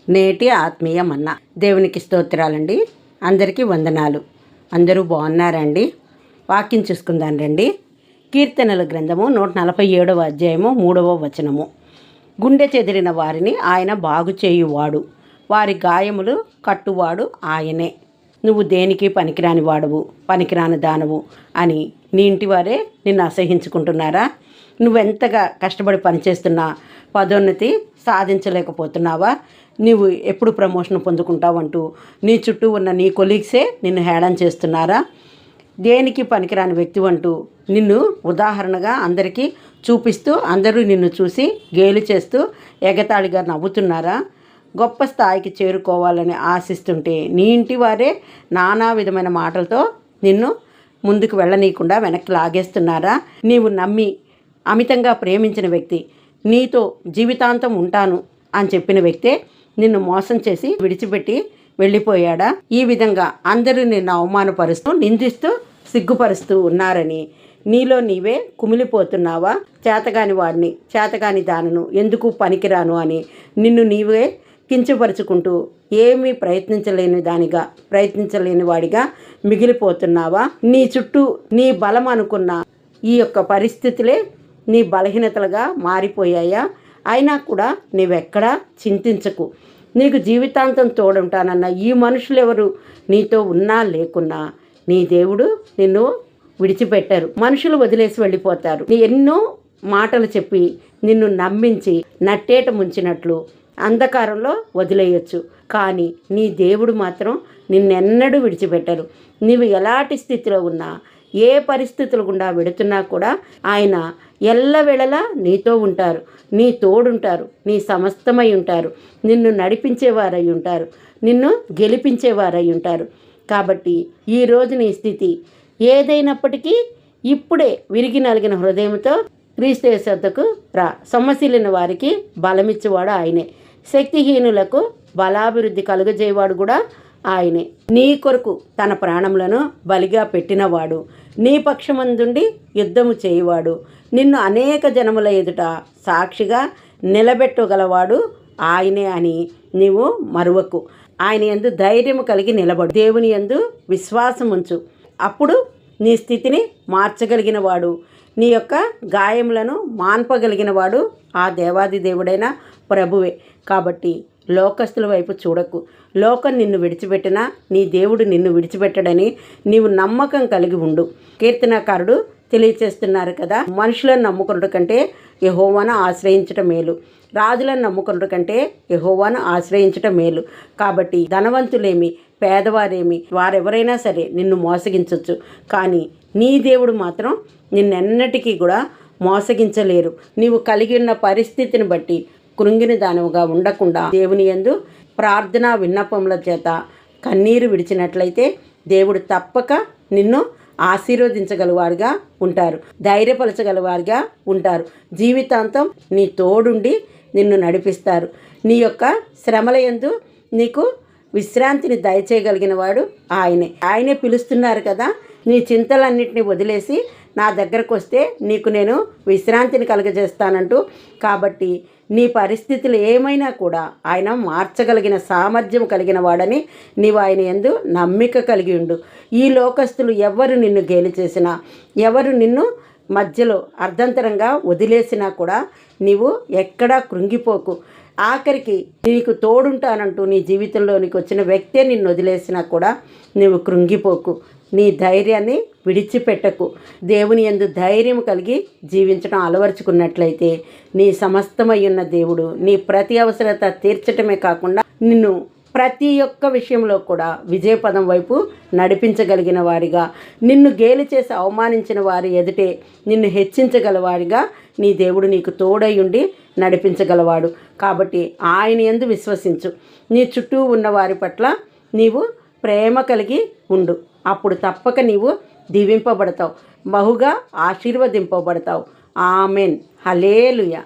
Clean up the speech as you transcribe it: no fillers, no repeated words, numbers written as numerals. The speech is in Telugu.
నేటి ఆత్మీయ మన్నా. దేవునికి స్తోత్రాలండి. అందరికీ వందనాలు. అందరూ బాగున్నారండి? వాక్యం చూసుకుందాం రండి. కీర్తనల గ్రంథము 147వ అధ్యాయము 3వ వచనము. గుండె చెదిరిన వారిని ఆయన బాగు చేయువాడు, వారి గాయములు కట్టువాడు ఆయనే. నువ్వు దేనికి పనికిరాని వాడవు, పనికిరాని దానవు అని నీ ఇంటి వారే నిన్ను అసహించుకుంటున్నారా? నువ్వెంతగా కష్టపడి పనిచేస్తున్నా పదోన్నతి సాధించలేకపోతున్నావా? నీవు ఎప్పుడు ప్రమోషన్ పొందుకుంటావంటూ నీ చుట్టూ ఉన్న నీ కొలీగ్సే నిన్ను హేళన చేస్తున్నారా? దేనికి పనికిరాని వ్యక్తి అంటూ నిన్ను ఉదాహరణగా అందరికీ చూపిస్తూ అందరూ నిన్ను చూసి గేలి చేస్తూ ఎగతాళిగా నవ్వుతున్నారా? గొప్ప స్థాయికి చేరుకోవాలని ఆశిస్తుంటే నీ ఇంటి వారే నానా విధమైన మాటలతో నిన్ను ముందుకు వెళ్ళనీయకుండా వెనక్కి లాగేస్తున్నారా? నీవు నమ్మి అమితంగా ప్రేమించిన వ్యక్తి, నీతో జీవితాంతం ఉంటాను అని చెప్పిన వ్యక్తే నిన్ను మోసం చేసి విడిచిపెట్టి వెళ్ళిపోయాడా? ఈ విధంగా అందరూ నిన్ను అవమానపరుస్తూ నిందిస్తూ సిగ్గుపరుస్తూ ఉన్నారని నీలో నీవే కుమిలిపోతున్నావా? చేతగాని వాడిని, చేతగాని దానను, ఎందుకు పనికిరాను అని నిన్ను నీవే కించపరుచుకుంటూ ఏమీ ప్రయత్నించలేని వాడిగా మిగిలిపోతున్నావా? నీ చుట్టూ నీ బలం అనుకున్న ఈ యొక్క పరిస్థితులే నీ బలహీనతలుగా మారిపోయాయా? అయినా కూడా నీవెక్కడా చింతించకు. నీకు జీవితాంతం తోడుంటానన్న ఈ మనుషులెవరు నీతో ఉన్నా లేకున్నా నీ దేవుడు నిన్ను విడిచిపెట్టారు. మనుషులు వదిలేసి వెళ్ళిపోతారు. నీ ఎన్నో మాటలు చెప్పి నిన్ను నమ్మించి నట్టేట ముంచినట్లు అంధకారంలో వదిలేయచ్చు. కానీ నీ దేవుడు మాత్రం నిన్నెన్నడూ విడిచిపెట్టరు. నీవు ఎలాంటి స్థితిలో ఉన్నా, ఏ పరిస్థితులు గుండా వెడుతున్నా కూడా ఆయన ఎల్లవేళలా నీతో ఉంటారు, నీ తోడుంటారు, నీ సమస్తమై ఉంటారు, నిన్ను నడిపించేవారై ఉంటారు, నిన్ను గెలిపించేవారై ఉంటారు. కాబట్టి ఈరోజు నీ స్థితి ఏదైనప్పటికీ ఇప్పుడే విరిగి నలిగిన హృదయంతో క్రీస్తు యేసు వద్దకు రా. సొమ్మసిల్లిన వారికి బలమిచ్చేవాడు ఆయనే, శక్తిహీనులకు బలాభివృద్ధి కలుగజేయవాడు కూడా ఆయనే. నీ కొరకు తన ప్రాణములను బలిగా పెట్టినవాడు, నీ పక్షమందుండి యుద్ధము చేయువాడు, నిన్ను అనేక జనముల ఎదుట సాక్షిగా నిలబెట్టగలవాడు ఆయనే అని నీవు మరువకు. ఆయన యందు ధైర్యము కలిగి నిలబడు, దేవుని యందు విశ్వాసం ఉంచు. అప్పుడు నీ స్థితిని మార్చగలిగిన వాడు, నీ యొక్క గాయములను మాన్పగలిగిన వాడు ఆ దేవాది దేవుడైన ప్రభువే. కాబట్టి లోకస్తుల వైపు చూడకు. లోకం నిన్ను విడిచిపెట్టినా నీ దేవుడు నిన్ను విడిచిపెట్టడని నీవు నమ్మకం కలిగి ఉండు. కీర్తనకారుడు తెలియచేస్తున్నారు కదా, మనుషులను నమ్ముకున్నట్టు కంటే యెహోవాను ఆశ్రయించటం మేలు, రాజులను నమ్ముకున్నట్టు కంటే యెహోవాను ఆశ్రయించటం మేలు. కాబట్టి ధనవంతులేమి పేదవారేమి వారెవరైనా సరే నిన్ను మోసగించవచ్చు, కానీ నీ దేవుడు మాత్రం నిన్నెన్నటికీ కూడా మోసగించలేరు. నీవు కలిగి ఉన్న పరిస్థితిని బట్టి కృంగిన దానవుగా ఉండకుండా దేవుని యందు ప్రార్థనా విన్నపముల చేత కన్నీరు విడిచినట్లయితే దేవుడు తప్పక నిన్ను ఆశీర్వదించగలవారుగా ఉంటారు, ధైర్యపరచగలవారుగా ఉంటారు. జీవితాంతం నీ తోడుండి నిన్ను నడిపిస్తారు. నీ యొక్క శ్రమల యందు నీకు విశ్రాంతిని దయచేయగలిగిన వాడు ఆయనే పిలుస్తున్నారు కదా. నీ చింతలన్నింటినీ వదిలేసి నా దగ్గరకు వస్తే నీకు నేను విశ్రాంతిని కలుగజేస్తానంటూ. కాబట్టి నీ పరిస్థితులు ఏమైనా కూడా ఆయన మార్చగలిగిన సామర్థ్యం కలిగిన వాడని నీవు ఆయన యందు నమ్మిక కలిగి ఉండు. ఈ లోకస్తులు ఎవరు నిన్ను గేలి చేసినా, ఎవరు నిన్ను మధ్యలో అర్ధంతరంగా వదిలేసినా కూడా నీవు ఎక్కడా కృంగిపోకు. ఆఖరికి నీకు తోడుంటానంటూ నీ జీవితంలోనికి వచ్చిన వ్యక్తే నిన్ను వదిలేసినా కూడా నీవు కృంగిపోకు. నీ ధైర్యాన్ని విడిచిపెట్టకు. దేవుని యందు ధైర్యం కలిగి జీవించడం అలవరుచుకున్నట్లయితే నీ సమస్తమై ఉన్న దేవుడు నీ ప్రతి అవసరత తీర్చటమే కాకుండా నిన్ను ప్రతి ఒక్క విషయంలో కూడా విజయపదం వైపు నడిపించగలిగిన వారిగా, నిన్ను గేలి చేసి అవమానించిన వారి ఎదుటే నిన్ను హెచ్చించగలవాడిగా నీ దేవుడు నీకు తోడై ఉండి నడిపించగలవాడు. కాబట్టి ఆయన యందు విశ్వసించు. నీ చుట్టూ ఉన్న వారి పట్ల నీవు ప్రేమ కలిగి ఉండు. అప్పుడు తప్పక నీవు దీవింపబడతావు, బహుగా ఆశీర్వదింపబడతావు. ఆమెన్. హల్లెలూయా.